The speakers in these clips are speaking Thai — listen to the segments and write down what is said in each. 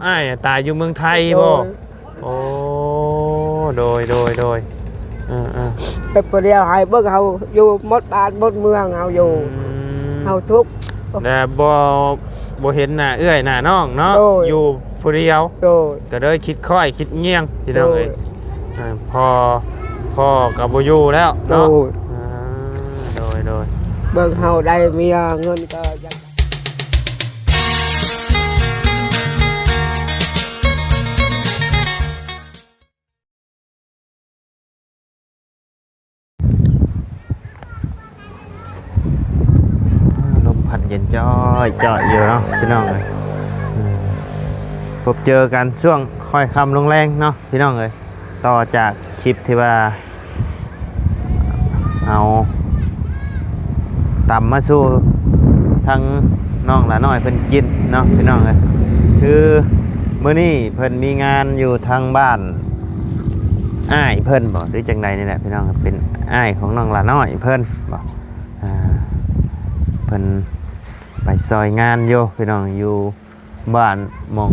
อ้ายตายอยู่เมืองไทยบ่โอ้โดยแต่ประเดี๋ยวให้เบิ่งเฮาอยู่หมดบ้านหมดเมืองเฮาอยู่เฮาทุกข์แต่บ่เห็นหน้าเอื้อยหน้าน้องเนาะอยู่ผู้เดียวก็เลยคิดค่อยคิดเงี้ยงพี่น้องเอ้ยพ่อกับบ่อยู่แล้วเนาะโดยเบิ่งเฮาได้เมียเงินก็ยังลมพัดเย็นจ้อยอยู่เนาะพี่น้องเอ้ยพบเจอกันช่วงค่อยค่ำลงแรงเนาะพี่น้องเอ้ยต่อจากคลิปที่ว่าเอาตำมาสู้ทั้งน้องละน้อยเพิ่นกินเนาะพี่น้องเอ้ยคือมื้อนี้เพิ่นมีงานอยู่ทางบ้านอ้ายเพิ่นบ่หรือจังใดนี่แหละพี่น้องเป็นอ้ายของน้องละน้อยเพิ่นบ่เพิ่นไปซอยงานอยู่พี่น้องอยู่บ้านมอง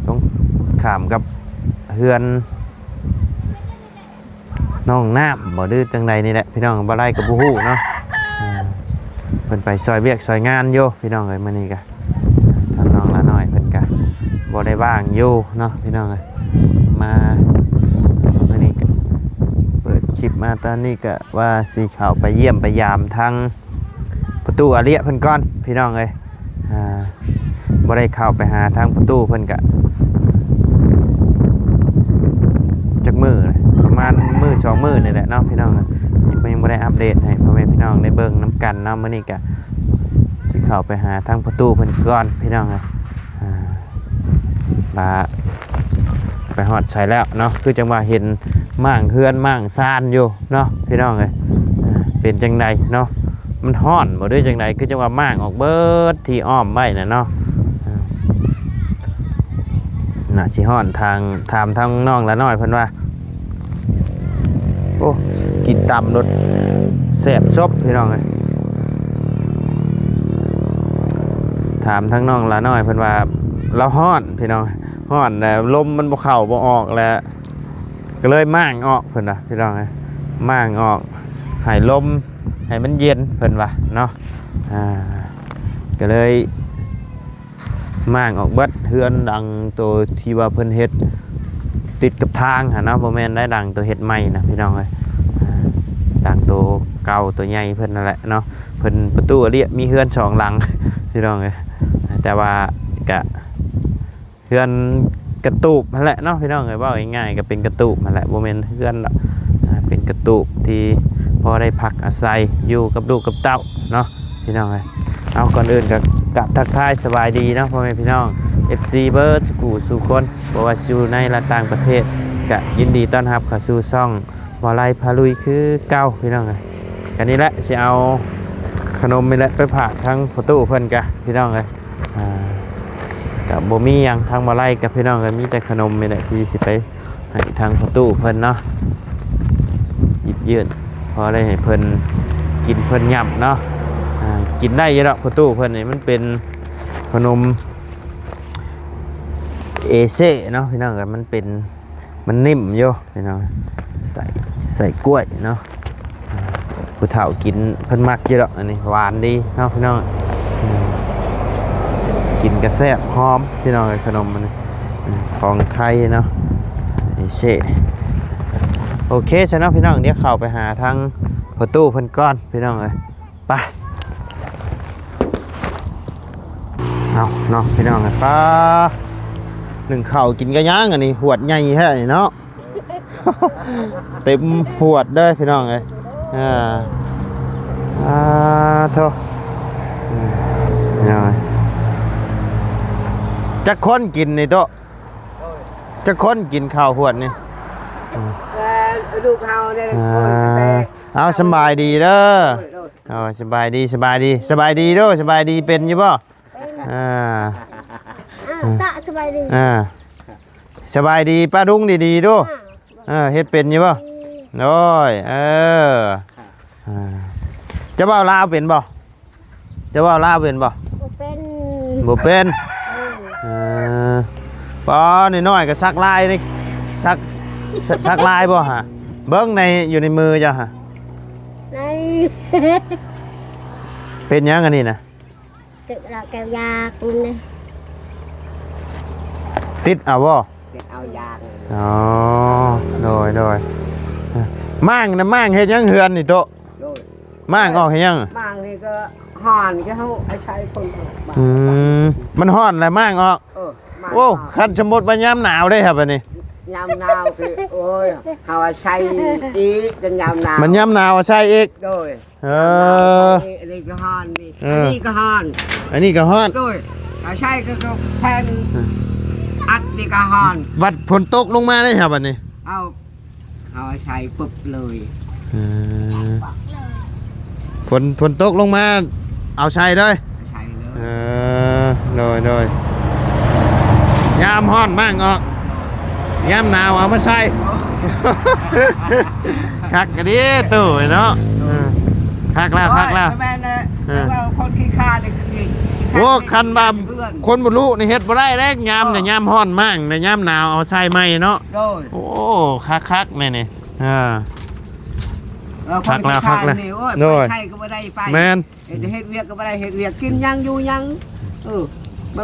ต้องข้ามกับเฮือนน้องน้ำบ่ดื้อจังใดนี่แหละพี่น้องบ่ไล่กับบ่ฮู้เนาะเพิ่นไปซอยเวียกซอยงานอยู่พี่น้องเอ้ยมื้อนี้ก็ทางน้องละน้อยเพิ่นก็บ่ได้ว่างอยู่เนาะพี่น้องเอ้ยมามื้อนี้ก็เปิดคลิปมาตอนนี้ก็ว่าสิเข้าไปเยี่ยมไปยามทางประตูอาเรียเพิ่นก่อนพี่น้องเอ้ยบ่ได้เข้าไปหาทางประตูเพิ่นก็จักมื้อประมาณมื้อ2มื้อนี่แหละเนาะพี่น้องยังบ่ได้อัปเดตให้พ่อแม่พี่น้องได้เบิ่งน้ำกันเนาะมื้อนี้ก็สิเข้าไปหาทางประตูเพิ่นก่อนพี่น้องมาไปฮอดใส่แล้วเนาะคือจังว่าเห็นม่างเฮือนม่างซ่านอยู่เนาะพี่น้องเอ้ยเป็นจังไดเนาะมันฮ้อนบ่ด้วยจังไดคือจังว่าม่างออกเบิดที่อ้อมไว้น่ะเนาะน่ะสิฮ้อนทางถามทางน้องละน้อยเพิ่นว่าโอ้กินตำรสแซ่บซบพี่น้องเอ้ยถามทางน้องละน้อยเพิ่นว่าเราฮ้อนพี่น้องฮ้อนแต่ลมมันบ่เข้าบ่ออกแล้วก็เลยม่างออกเพิ่นว่าพี่น้องเอ้ยม่างออกให้ลมให้มันเย็นเพิ่นว่าเนาะก็เลยม่างออกเบิดเฮือนดังตัวที่ว่าเพิ่นเฮ็ดติดกับทางเนาะบ่แม่นได้ดังตัวเฮ็ดใหม่นะพี่น้องเอ้ยดังตัวเก่าตัวใหญ่เพิ่นนั่นแหละเนาะเพิ่นประตูเรียมีเฮือน2หลังพี่น้องเอ้ยแต่ว่ากะเฮือนกระตูบนั่นแหละเนาะพี่น้องเอ้ยว่าง่ายๆก็เป็นกระตูบนั่นแหละบ่แม่นเฮือนเป็นกระตูบที่พอได้พักอาศัยอยู่กับลูกกับเต้าเนาะพี่น้องเอ้ยเอาก่อนอื่นก็กับทักทายสบายดีเนาะพ่อแม่พี่น้อง FC เบิร์ดสู่คนบอกว่าอยู่ในและต่างประเทศก็ยินดีต้อนรับเข้าสู่ช่องวาไลพาลุยคือเก้าพี่น้องเลยกันนี้แหละจะเอาขนมนี่แหละไปผ่าทั้งประตูเพิ่นกะพี่น้องเลยกับบ่มีอย่างทางวาไลกับพี่น้องเลยมีแต่ขนมนี่แหละที่สิไปให้ทางประตูเพิ่นเนาะหยิบยื่นพอได้ให้เพิ่นกินเพิ่นย่ำเนาะกินได้เยอะประตูเพิ่นนี่มันเป็นขนมเอเซ่เนาะพี่น้องกันมันนิ่มโย่พี่น้องใส่กล้วยเนาะผู้เฒ่ากินเพิ่นมักเยอะอันนี้หวานดีเนาะพี่น้องกินกระแซบหอมพี่น้องขนมมันของไทยเนาะเอเซ่โอเคใช่เนาะพี่น้องเดี๋ยวเข้าไปหาทางประตูเพิ่นก้อนพี่น้องเลยไปเอาเนาะพี่น้องเลยป้าหนึ่งเข่ากินกระย่างอันนี้หวดใหญ่แค่นี้เนาะ เต็มหวดเด้อพี่น้องเลยโธ่จะค้นกินนี่โตจะค้นกินข้าวหวดนี่ลูกเฮาเนี่ยเอาสบายดีเด้อสบายดีเด้อสบายดีเป็นอยู่ป่ะตะสบายดีสบายดีป้าดุ้งดีๆด้วยเฮ็ดเป็นอยู่ป่ะโอ้ยจะว่าลาวเป็นบ่บ่เป็น ปอนี่น้อยก็ซักลายนี่ซักลายบ่ฮะเบิ่งในอยู่ในมือจ้ะฮะ ใน เป็นยังอันนี้นะ tự là kẹo da con này ติดเอาบ่ เด็กเอายาง อ๋อโดยม่างนะม่างเฮ็ดยังเฮือนนี่โตะ โดย ม่างออกเฮ็ดยัง บางนี่ก็ห่อนก็เขาไอ้ใช้คนบาง มันฮ้อนแล้วม่างออก บาง โอ้คันสมมุติว่ายามหนาวได้ครับอันนี้ ยามหนาวคือโอ้ยเขาใช้อีจนยามหนาว มันยามหนาวใช่อีก โดย เออ อันนี้ก็ห่อนนี่ เอ อัน อ นี้ก็ห่อน อันนี้ก็ฮ้อน โดยเขาใช้ก็แผ่นอัดนี่ก็ห่อน วัดฝนตกลงมาได้ครับอันนี้ เอาใช้ปุ๊บเลย ฝนตกลงมาเอาใช้เลย ใช้เลย โดยยามฮ้อนมากออกยามหนาวเอามาใช้ คักกันดิตู่เนาะคักแล้ว โอ้ยแม่เนี่ยว่าคนขี้ข้าเนี่ยคือขี้ข้า โอ้คันบา เพื่อน คนบ่รู้นี่เฮ็ดบ่ได้เด้ยามเนี่ยยามฮ้อนมากในยามหนาวเอาใช้ไหมเนาะ โดย โอ้คักนี่อ่า คนขี้ พั ข้าก แล้ว นี่โอ้ย โดย ไปใช่ก็ไม่ได้ไป แมน จะเฮ็ดเวียกก็ไม่ได้เฮ็ดเวียกกินยังอยู่ยังมา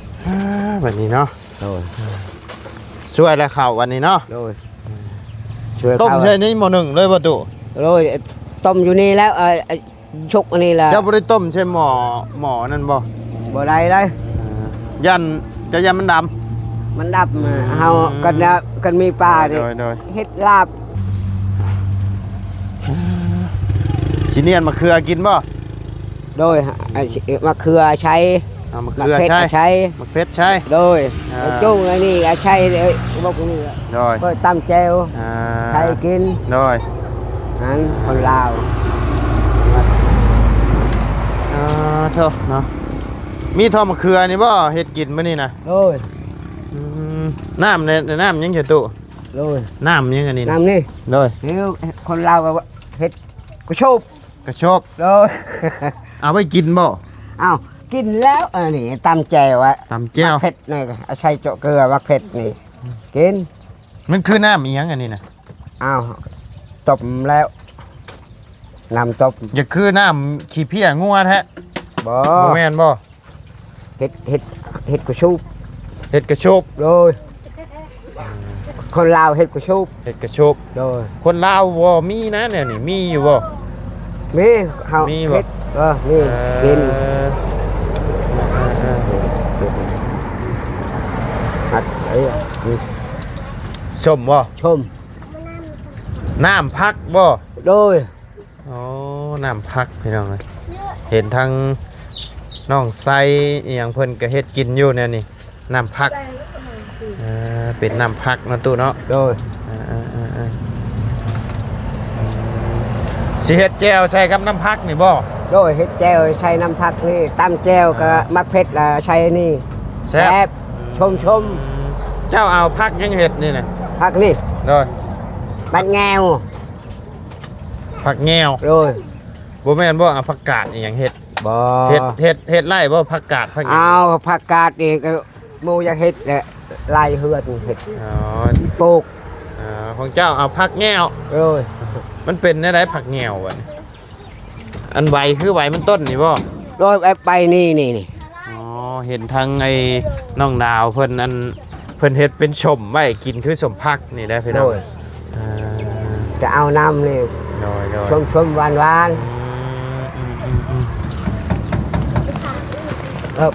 แบบนี้เนาะ โดย ช่วยแล้วข่าววันนี้เนาะ โดยช่วย ต้ม เขา ใช่นี่หม้อหนึ่งเลยประตู โดยต้มอยู่นี่แล้วชุกอันนี้แหละ เจ้าบ่ได้ต้มใช่หม้อนั่นบ่ บ่ได้เลย ยันจะยันมันด มันดับมาเฮากันมีปลา ำ ดิ โดย เฮ็ดลาบ ชิเนียนมะเขือกินบ่ โดยมะเขือใช้ เอามะ มะ เขือ เผ็ด ใช่ ใช้ มะเพ็ดใช่ โดย อ่า จุ้งอันนี้ใช้บอกนี่ โดย ก็ตำแจว อ่า ใช้กิน โดย นั้นคนลาว เถอะเนาะมีทอดมะเขือนี่บ่เฮ็ดกินมื้อนี้นะ โดย น้ำในน้ำยังจะตุ โดย น้ำยังอันนี้นะ น้ำนี่ โดย เฮ้ยคนลาวก็เฮ็ดกระโชบ กระชบ โดย เอาไว้กินบ่ อ้าวกินแล้วนี่ตำแจวอะ ตำแจ่ว มักเผ็ดนี่ก็ใช้เจาะเกลือมักเผ็ดนี่กิน มันคือน้ำอีหยังอันนี้นะ อ้าวตบแล้วน้ำตบ อย่าคือน้ำขี้เพี้ยงัวแท้ บ่ บ่แม่นบ่ เฮ็ดกระโชบ เฮ็ดกระชบ โดยคนลาวเฮ็ดกระโชบ เฮ็ดกระชบ โดย คนลาวบ่มีนะเนี่ยนี่มีอยู่บ่ มีเฮา มีบ่ เฮ็ดมีกิน หัดไอ้นี่ ชมบ่ ชม น้ำพักบ่ โดย อ๋อน้ำพักพี่น้องเอ้ยเห็นทางน้องไซอีหยังเพิ่นก็เฮ็ดกินอยู่เนี่ยนี่น้ำพักเป็นน้ำพักเนาะตู้เนาะ โดย สิเฮ็ดแจ่วใส่กับน้ำพักนี่บ่ โดยเฮ็ดแจวใช้น้ำผักนี่ตำแจวก็มักเผ็ดละใช้นี่ แซ่บ ชม เจ้าเอาพักยังเฮ็ดนี่นะ ผักนี่ โดย บัดแงว ผักแงว โดย บ่แม่นบ่เอาผักกาดอีหยังเฮ็ด บ่ เฮ็ดไร่บ่ผักกาดผักหยัง เอาผักกาดนี่ก็หมู่อยากเฮ็ดแหละลายเฮือนเฮ็ด อ๋อ ปลูก ของเจ้าเอาผักแงว โดย มันเป็นได้ผักแงวบัดนี้อันใบคือใบมันต้นนี่บ่ โดยไปนี่ อ๋อเห็นทางไอ้น้องดาวเพิ่นอันเพิ่นเฮ็ดเป็นชมไว้กินคือสมพักนี่ได้พี่น้ โด อง ยจะเอาน้ำนี่ โดย ชมหวานเ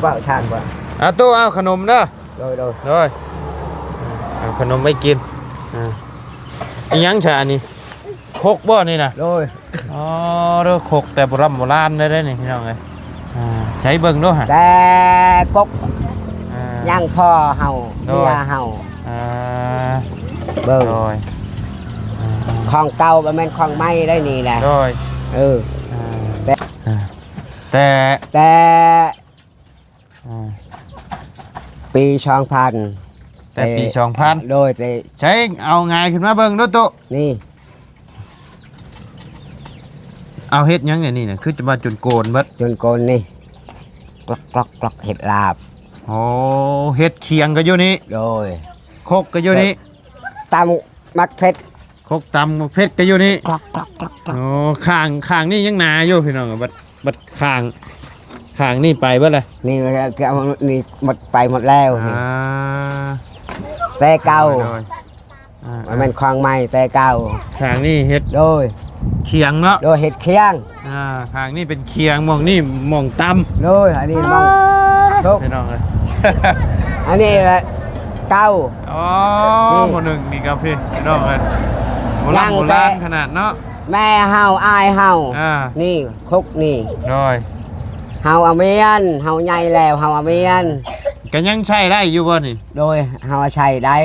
ปล่าชาติบ่ เอาตู้เอาขนมเด้อ โดย โดยเอาขนมไปกินอีหยังฉะอันนี้คกบ่นี่นะ โดย อ๋อเด้อคกแต่โบราณได้นี่พี่น้องเอ้ยใช้เบิ่งด้วยฮะ แต่กก อ่า ย่างพ่อเฮา โดย เมียเฮา อ่า เบิ่ง โดย ของเก่าบ่แม่นของใหม่ได้นี่แหละ โดย เออ แต่ แต่ แต่ อ่า ปี2000 แต่ปี2000 โดยแต่ ใช้เอาง่ายขึ้นมาเบิ่งดูตุ นี่ เอาเฮ็ดหยังเนี่ยนี่น่ะคือจะมาจนโกนเบิด จนโกนนี่กลอกเห็ดลาบ โอ้เฮ็ดเคียงก็อยู่นี่ โดย คกก็อยู่นี่ ตามมักเพชร คกตำเพชรก็อยู่นี่ กรอกกรอกกรอกกรอก โอ้ข้างนี่ยังหนาอยู่พี่น้องบัดข้างนี่ไปเบิดเลย นี่แกนี่หมดไปหมดแล้วนี่ อ่า แต่เก่า โดยอ่า มันคลองใหม่แต่เก่า ข้างนี่เฮ็ด โดย เคียงเนาะ โดยเห็ดเคียง ข้างนี่เป็นเคียงหมองนี่หมองตำ โดยอันนี้มองทุก พี่น้องเลย อันนี้แหละเก่า อ๋อ นี่ หมดหนึ่งนี่ครับพี่น้องเลยโบ ยั ราณ ง โบราณ แต่ ขนาดเนาะ แม่เฮาอายเฮา อ่า นี่คุกนี่ โดย เฮาอเมียนเฮาใหญ่แล้วเฮาอเมียน ก็ยังใช้ได้อยู่บ่นี่ โดยเฮาใช้ได้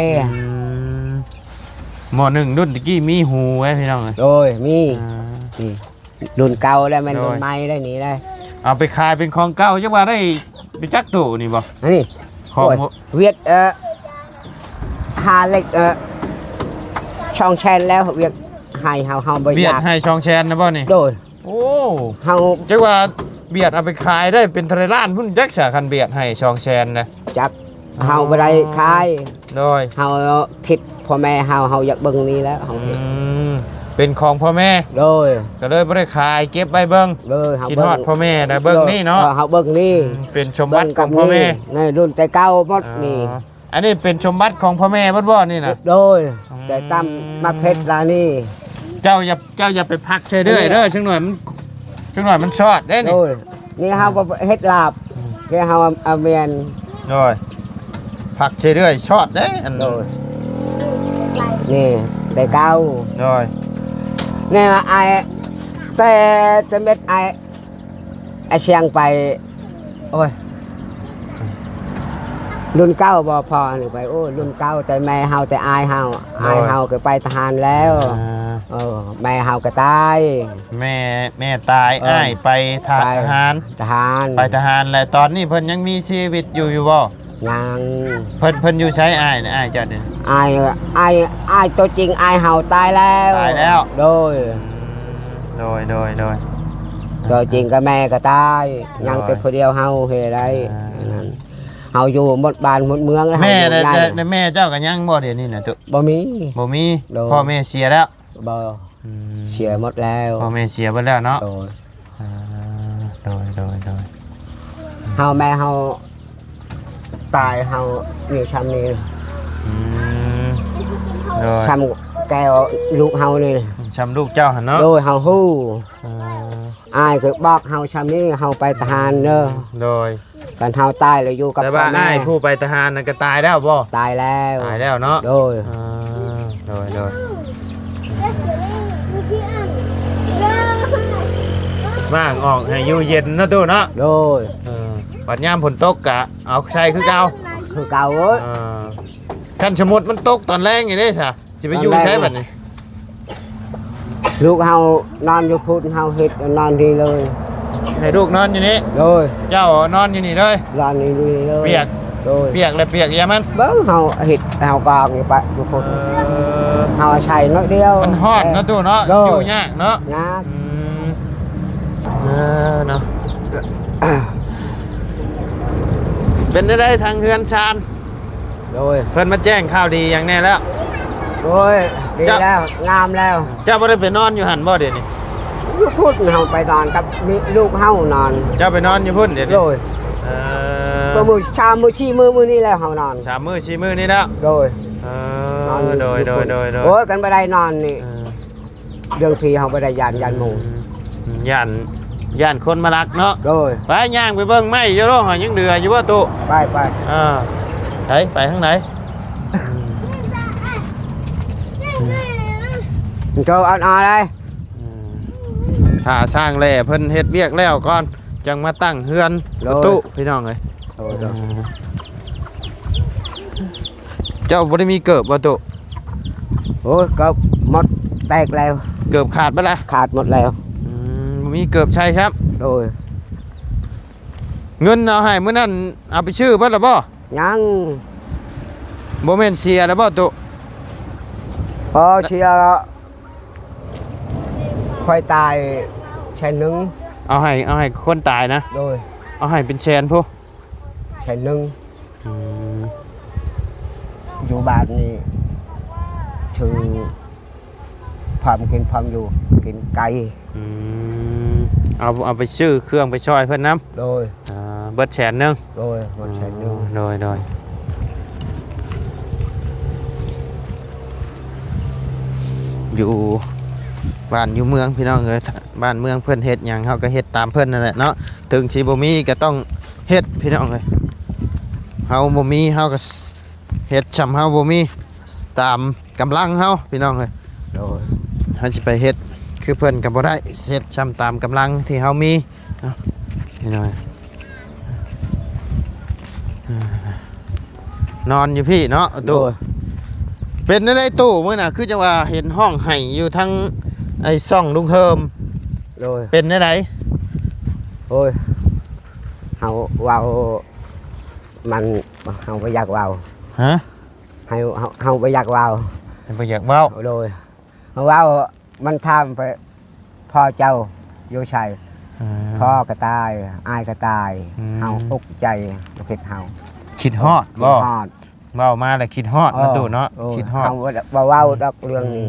มหมอหนึ่งรุ่นตะกี้มีหูไว้พี่น้องเลย โดยมี อ่า นี่รุ่นเก่าแล้วมัน โดย รุ่นใหม่ได้นี่ได้ เอาไปขายเป็นของเก่าจังว่าได้ไปจักตู่นี่บ่ อันนี้ ของ โอ้ยเวียดหาเล็กช่องแชนแล้วเวียดให้เฮาบ่ เบี อย ยา ด ก ให้ช่องแชนนะบ่นี่ โดย โอ้ เฮา จังว่าเบียดเอาไปขายได้เป็นทะเลล้านพุ่นจักษาคันเบียดให้ช่องแชนนะ จักเฮาบ่ได้ขาย โดย เฮาคิดพ่อแม่เฮาอยากเบิ่งนี้แล้วเฮา อืมเป็นของพ่อแม่ โดย ก็เลยบ่ได้ขายเก็บไว้เบิ่ง โดยเฮา คิด เบิ่ ฮอด ง พ่อแม่ได้เบิ่งนี่เนาะ เฮาเบิ่งนี่ เป็นชมบัตรของพ่อแม่ นี่รุ่นแต่เก่าหมดนี่ อ๋ออันนี้เป็นชมบัตรของพ่อแม่เบ่นี่น่ะ โดยแต่ตามมักเพชรลานี่ เจ้าอย่าไปพักเฉยเด้อเด้อจังหน่อยมันชอดเด้ โด นี่ ยนี่เฮาบ่เฮ็ดลาบแกเฮาเอาเมียน โดยพักเฉยเด้อชอดเด้อัน โดยนี่แต่เก่า โดย นี่ว่าไอ้แต่จะเม็ดไอ้เชียงไปโอ้ยรุ่นเก้าบ่พอนี่ไปโอ้รุ่นเก้าแต่แม่เฮาแต่อายเฮาก็ไปทหารแล้ว อ่า แม่เฮาก็ตาย แม่ตาย เออ อ้ายไปทหาร ทหาร ไปทหารแล้วตอนนี้เพิ่นยังมีชีวิตอยู่บ่ ยัง เพิ่นอยู่ใช้อ้ายนะอ้ายเจ้านี่ อายตัวจริงอายเฮาตายแล้ว ตายแล้ว โดย โดย ตัวจริงก็แม่ก็ตาย โดย ยังแต่ผู้เดียวเฮาเฮ็ดได้ อ่า นั่นเฮาอยู่หมดบ้านหมดเมืองแล้ว แม่ เฮาอยู่ ได้ ใหญ่ แม่เจ้าก็ยังบ่เดี๋ยวนี้น่ะตุ บ่มี บ่มี โดย พ่อแม่เสียแล้ว บ่ อืม เสียหมดแล้ว พ่อแม่เสียไปแล้วเนาะ โดย อ่าโดย เฮาแม่เฮาตายเฮาอยู่ช้ำนี่ อืมโดย ช้ำแก้วลูกเฮานี่ ช้ำลูกเจ้าหั่นเนาะ โดยเฮาฮู้ อ่า อายก็บอกเฮาช้ำนี่เฮาไปทหารเด้อ โดย กันเฮาตายแล้วอยู่กับ แต่ พ่อ ว่า แม่ อ้ายผู้ไปทหารนั่นก็ตายแล้วบ่ ตายแล้ว ตายแล้วเนาะ โดย อ่าโดยว่างออกให้อยู่เย็นเนาะตู้เนาะ โดย ปัดยามฝนตกกะเอาใช้คือเก่า คือเก่าเว้ย คันสมมุติมันตกตอนแรงอย่างนี้ซะสิไปอยู่ ตอนแรก ใช้บัดนี้ ลูกเฮานอนอยู่พุ่นเฮาเฮ็ดนอนดีเลย ให้ลูกนอนอยู่นี่ โดย เจ้านอนอยู่นี่เลย นอนดีเลย เปียก โดย เปียกแล้วเปียกอย่ามัน เบิ่งเฮาเฮ็ดเฮากองอยู่ปะอยู่พุ่นเฮาใช้น้อยเดียว มันฮ้อนเนาะตู้เนาะ โด อยู่ยากเนาะ นะ เนาะเป็นได้ทางเฮือนชาน โดย เพิ่นมาแจ้งข่าวดีอย่างแน่แล้ว โดยดีแล้วงามแล้ว เจ้าบ่ได้ไปนอนอยู่หั่นบ่เดี๋ยวนี้ อยู่พุ่นเฮาไปนอนกับมีลูกเฮานอน เจ้าไปนอนอยู่พุ่นเดี๋ยว โด นี้ ย เอ ตัวมือชามมือชี้มือนี่แล้วเฮานอน สามมื้อสี่มื้อนี่แล้ว โดย นอนโดย โอ้ยกันบ่ได้นอนนี่เรื่องผีเฮาบ่ได้ยานหมู่ ย่านคนมารักเนาะ โดย ไปย่างไปเบิ่งไม้อยู่เนาะหอยยังเดืออยู่บ่ตุ ไป ไปทางไหน โจเอาอะไร ถ้าสร้างแหล่เพิ่นเฮ็ดเวียกแล้วก่อนจังมาตั้งเฮือนประตูพี่น้องเอ้ย โดย เจ้าบ่ได้มีเกิบบ่ตุ โอ้ยก็หมดแตกแล้ว เกิบขาดไปละ ขาดหมดแล้ว บ่มีเกิบใช่ครับ โดย เงินเอาให้มื้อนั้นเอาไปชื่อเบิดแล้วบ่ ยัง บ่แม่นเสียแล้วบ่ตุ พอเชียร์ค่อยตายแช่นึง เอาให้คนตายนะ โดย เอาให้เป็นแสนพุ แช่นึง อยู่บ้านนี่ชื่อพร้อมกินพร้อมอยู่กินไก่ อืมเอาไปซื้อเครื่องไปช่วยเพิ่นนำ โดย เบิดแสนหนึง โดยมันใช้อยู่ โดยอยู่บ้านอยู่เมืองพี่น้องเอ้ยบ้านเมืองเพิ่นเฮ็ดหยังเฮาก็เฮ็ดตามเพิ่นนั่นแหละเนาะถึงสิบ่มีก็ต้องเฮ็ดพี่น้องเอ้ยเฮาบ่มีเฮาก็เฮ็ดชำเฮาบ่มีตามกำลังเฮาพี่น้องเอ้ย โดย เฮาสิไปเฮ็ดคือเพิ่นก็บ่ได้เฮ็ดชำตามกำลังที่เฮามีเนาะพี่น้องเอ้ยนอนอยู่พี่เนาะ โด ตู้ ย เป็นในตู้มื้อน่ะคือจังว่าเห็นห้องไห้อยู่ทั้งไอ้ซ่องลุงเฮิม โดย เป็นในไหน โอ้ยเฮาเว้ามันเฮาบ่อยากเว้า ฮะ เฮาบ่อยากเว้า บ่อยากเว้า โดยเฮาเว้ามันทำไปพ่อเจ้าอยู่ชัยพ่อก็ตายอ้ายก็ตายเฮาอุกใจคิดเฮา คิดฮอดบ่ ฮอด เว้ามาแล้วคิดฮอดนะตู้เนาะคิดฮอด เฮาบ่เว้าดอกเรื่องนี้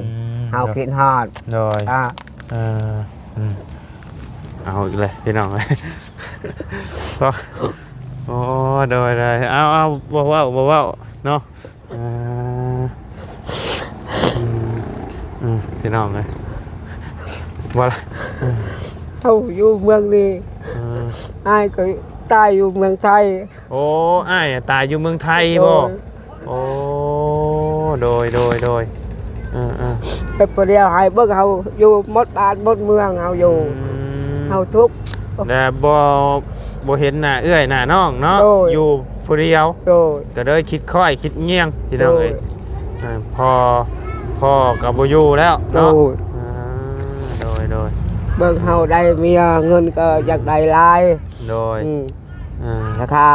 เฮาคิดฮอด โดย อ่า เออเอาอีกเลยพี่น้อง พอโอ้โดยเอาบ่เว้าเนาะพี่น้องเลยว่า เฮาอยู่เมืองนี้อ้ายก็ตายอยู่เมืองไทย โอ้อ้ายตายอยู่เมืองไทยบ่โอ้โดยแต่ประเดี๋ยวให้เบิ่งเฮาอยู่หมดบ้านหมดเมืองเฮาอยู่เฮาทุกข์ แต่บ่เห็นหน้าเอื้อยหน้าน้องเนาะ โดย อยู่ผู้เดียว โดย ก็เลยคิดค่อยคิดเงี่ยงพี่น้องเอ้ยพ่อกับบ่อยู่แล้ว โด เนาะ ย โดย เบิ่งเฮาได้เมียเงินก็อยากได้หลาย โดย ราคา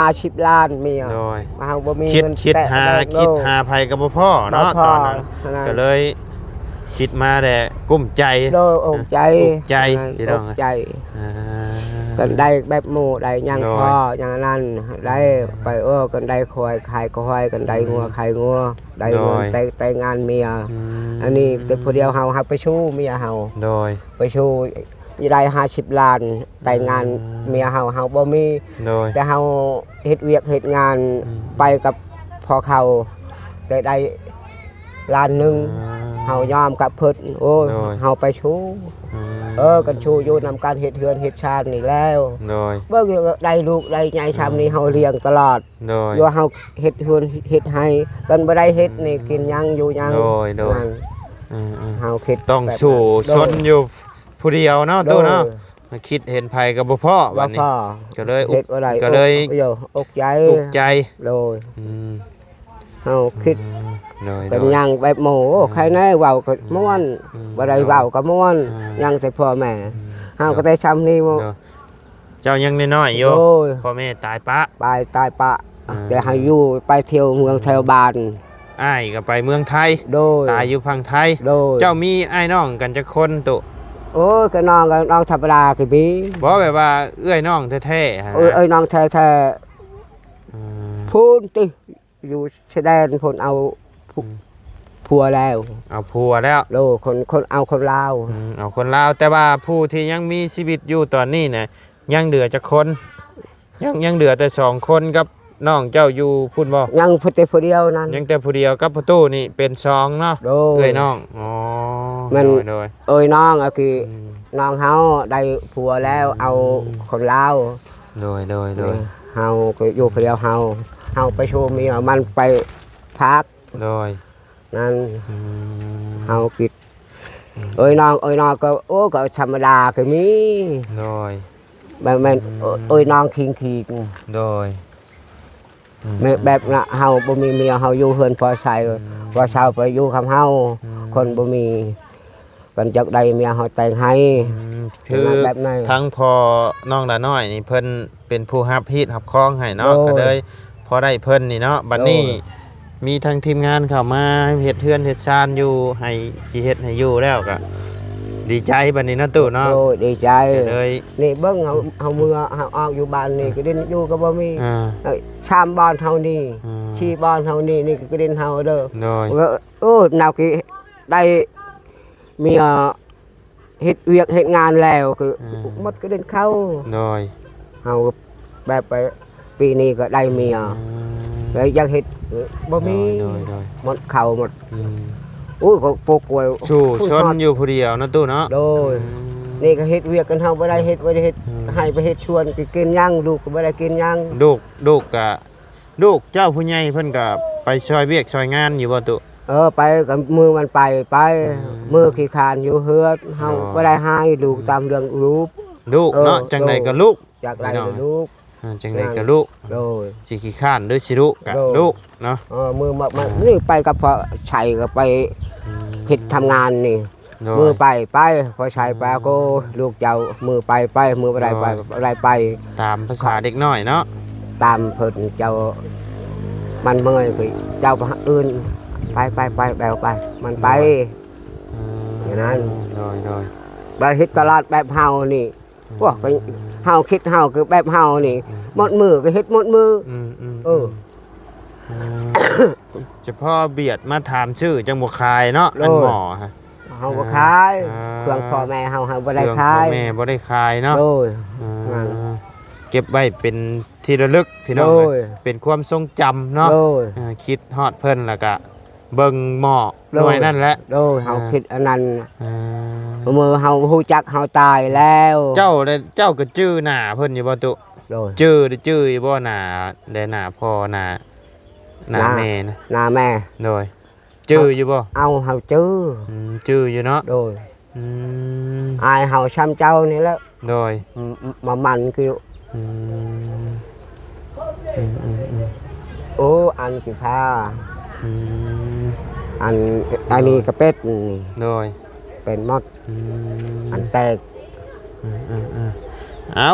50 ล้านเมีย โดย เฮาบ่มี คิด เงิน คิด แตะ หา ได้ คิดหาภัยกับบ่พ่อเนาะ บ่พ ตอนนั้น นั้น ก็เลยคิดมาแต่กุ้มใจ โดยอกใจ อกใจพี่น้อง อกใจ อ่า กันได้แบบหมู่ได้หยัง โดย พออย่างนั้นได้ไปกันได้ควายขายควายกันได้งัวขายงัวได้เงินแต่งานเมีย อันนี้แต่ผู้เดียวเฮาไปชู้เมียเฮา โดย ไปชู้ได้50 ล้านแต่งานเมียเฮาบ่มี โดย แต่เฮาเฮ็ดเวียกเฮ็ดงานไปกับพอเขาได้ล้านหนึงเฮายอมกับเพิ่นโอ้เฮาไปชู้กันชู้อยู่นำการเฮ็ดเฮือนเฮ็ดชาตินี่แล้ว โดย เบิ่งได้ลูกได้ใหญ่ชามนี้เฮาเลี้ยงตลอด โดย อยู่เฮาเฮ็ดเฮือนเฮ็ดให้กันบ่ได้เฮ็ดนี่กินหยังอยู่หยัง โดย นั่นเฮาคิด ต้อง แบบ สู้ โด ชนอยู่ผู้เดียวเนาะ โด ตู้เนาะคิดเห็นภัยกับบ่พ่อ ว่า วันนี้ พ่อ ก็เลย เฮ็ดบ่ได้ ก็เลย อกใจ ตุกใจ โดย อืม เฮาคิด โดย เป็นหยังแบบหมู่ใครแน่เว้าก็ม่วนบ่ได้เว้าก็ม่วนยังแต่พ่อแม่เฮาก็ได้ซ้ำนี้บ่ เจ้ายังน้อยๆอยู่ โอ้ย พ่อแม่ตายปะ ตายปะแต่เฮาอยู่ไปเที่ยวเมืองแถวบ้าน อ้ายก็ไปเมืองไทย โดย ตายอยู่ฝั่งไทย โดย เจ้ามีอ้ายน้องกันจักคนตุ โอ้ยก็น้องธรรมดาก็มี บ่แบบว่าเอื้อยน้องแท้ๆหั่น เอ้ย นะ น้องแท้ อืม ๆพูนติอยู่ชายแดนคนเอาผัวแล้ว เอาผัวแล้ว โลคนเอาคนลาว เอาคนลาวแต่ว่าผู้ที่ยังมีชีวิตอยู่ตอนนี้เนี่ยยังเหลือจักคนยังเหลือแต่สองคนกับน้องเจ้าอยู่พุ่นบ่ ยังพุทธิผู้เดียวนั่น ยังแต่ผู้เดียวกับประตูนี่เป็นสองเนาะ โด เอ้ยน้องอ๋อ มัน โดย เอ้ยน้องก็คือ อืม น้องเฮาได้ผัวแล้วเอาคนลาว โดย เฮาก็อยู่คนเดียวเฮาไปโชว์เมียมันไปพัก โดย นั่น อืม เฮาคิดเอ้ยน้องก็โอ้ก็ธรรมดาก็มี โดย มันเอ้ยน้องคิง โดย แบบน่ะเฮาบ่มีเมียเฮาอยู่เฮือนพอใช้พอเช้าไปอยู่คำเฮาคนบ่มีกันจักได้เมียเฮาแต่งให้ คือ แบบไหน ทั้งพอน้องละน้อยนี่เพิ่นเป็นผู้รับฮีดรับคองให้เนาะ โอ้ ก็เลยพอได้เพิ่นนี่เนาะบัดนี้ โอ้ มีทางทีมงานเข้ามาเฮ็ดเทือนเฮ็ดชานอยู่ให้สิเฮ็ดให้อยู่แล้วก็ ดีใจบัดนี้เนาะตู้เนาะ โอ้ยดีใจ ก็เลย นี่เบิ่งเฮาเมื่อเฮาออกอยู่บ้านนี่ก็ดินอยู่ก็บ่มี ชามบ้านเฮานี่ชีบ้านเฮานี่นี่ก็ดินเฮาเด้อ โดย โอ้นาวกี้ได้มีเฮ็ดเวียกเฮ็ดงานแล้วคือหมดก็ดินเข้า โดย เฮาแบบไปปีนี้ก็ได้เมียแล้วอยากเฮ็ดบ่มี โดย หมดเข้าหมด อืม อุ้ยก็ปกวย ชูชนอยู่ผู้เดียวเนาะตู้เนาะ โดยนี่ก็เฮ็ดเวียกกันเฮาบ่ได้เฮ็ดบ่ได้เฮ็ดให้ไปเฮ็ดชวนก็กินหยังลูกก็บ่ได้กินหยัง ลูกกะลูกเจ้าผู้ใหญ่เพิ่นก็ไปช่วยเวียกช่วยงานอยู่บ่ตุ ไปกับมือมันไปมือขี้คร้านอยู่เฮือดเฮาบ่ได้ให้ลูกตามเรื่องรูป ลูกเนาะจังไดก็ลูก อยากได้ลูก จังไดก็ลูก โดย สิขี้ข้านหรือสิลูกกะลูกเนาะ มือมานี่ไปกับพอชัยก็ไปเฮ็ดทำงานนี่ โด มือย ไปพอชัยไปก็ลูกเจ้ามือไปมือบ่ได้ไป ตามภาษาเด็กน้อยเนาะ ตามเพิ่นเจ้ามันเมื่อยไปเจ้าอื่นไปแบบไปมันไป อย่างนั้น โดย ไปเฮ็ดตลาดแบบเฮานี่พวกเฮาคิดเฮาคือแบบเฮานี่หมดมือก็เฮ็ดหมดมือ เออ เฉพาะเบียดมาถามชื่อจังบ่คายเนาะอันหมอฮะ เฮาบ่ขายเครื่องพ่อแม่เฮาบ่ได้ขาย พ่อแม่บ่ได้คายเนาะ โดย อ่าเก็บไว้เป็นที่ระลึกพี่น้อง โด เอ้ ย ยเป็นความทรงจำเนาะ โดย คิดฮอดเพิ่นแล้วก็เบิ่งหม้อ โด หน่วยนั่นแหละ โดยเฮาคิดอันนั้น อ่า มือเฮาฮู้จักเฮาตายแล้ว เจ้าก็จื้อหน้าเพิ่นอยู่บ่ตุ โดย จื้ออยู่บ่หน้าได้หน้าพ่อหน้าแม่นะ หน้าแม่ โดยจื้ออยู่บ่ เอาเฮาจื้อ จื้ออยู่เนาะ โดย อืม อายเฮาช้ำเจ้านี่แหล้ว โดย มามันคือ อืม โอ้อันกี่ผ้า อืม อันนี้กระเป็ดนี่ โดย เป็นมด อืม อันแตก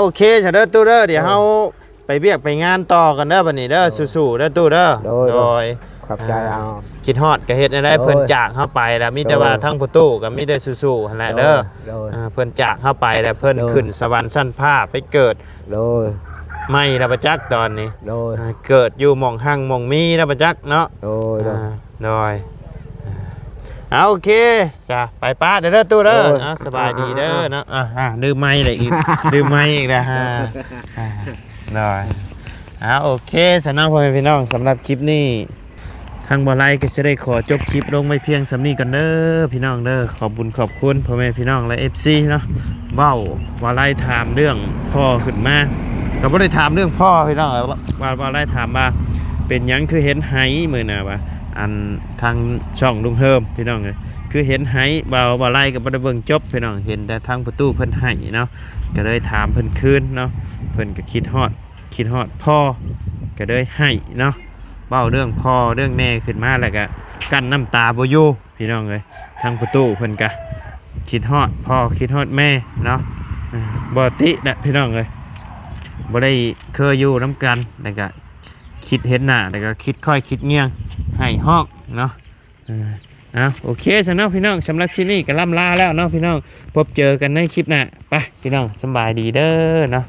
โอเคเฉเด้อตู้เด้อเดี๋ยวเฮาไปเบียกไปงานต่อกันเด้อบัดนี้เด้อสู้ๆเด้อตู้เด้อโดย ขอบใจเอา คิดฮอดก็เฮ็ดได้เพิ่นจากเฮาไปแล้วมีแต่ว่าทั้งประตูก็มีแต่สู้ๆหั่นแหละเด้อ โดย เพิ่นจากเฮาไปแล้วเพิ่นขึ้นสวรรค์ชั้นฟ้าไปเกิด โดย ไม่ละประจักษ์ตอนนี้ โดย เกิดอยู่หม่องหั่งหม่องมีละประจักษ์เนาะ โดย โดยโอเคจ้ะไปป้าเด้อตู้เด้อสบายดีเด้อเนาะดื่มไม้เลยอีกดื่มไม้อีกแล้วฮะได้โอเคสำหรับพ่อแม่พี่น้องสำหรับคลิปนี้ทางบ่ไลก็จะได้ขอจบคลิปลงไม่เพียงสำนี้กันเด้อพี่น้องเด้อขอบคุณพ่อแม่พี่น้องและ FC เนาะเว้าบ่ไลถามเรื่องพ่อขึ้นมาก็บ่ได้ถามเรื่องพ่อพี่น้องว่าบ่ไลถามว่าเป็นหยังคือเห็นไหมื้อน่ะว่าอันทางช่องลุงเฮิมพี่น้องเลยคือเห็นไหบ่ไลก็บ่ได้เบิ่งจบพี่น้องเห็นแต่ทางประตูเพิ่นไหเนาะก็เลยถามเพิ่นคืนเนาะเพิ่นก็คิดฮอดพ่อก็เลยให้เนาะเบ้าเรื่องพ่อเรื่องแม่ขึ้นมาแล้วก็กั้นน้ำตาบ่อยู่พี่น้องเลยทางประตูเพิ่นก็คิดฮอดพ่อคิดฮอดแม่เนาะบ่ติแหละพี่น้องเลยบ่ได้เคยอยู่น้ำกันแล้วก็คิดเห็นหน้าแล้วก็คิดค่อยคิดเงียงให้ห้องเนาะโอเคสำหรับพี่น้องสำหรับคลิปนี้ก็ล่ำลาแล้วเนาะพี่น้องพบเจอกันในคลิปหน้าไปพี่น้องสบายดีเด้อเนาะ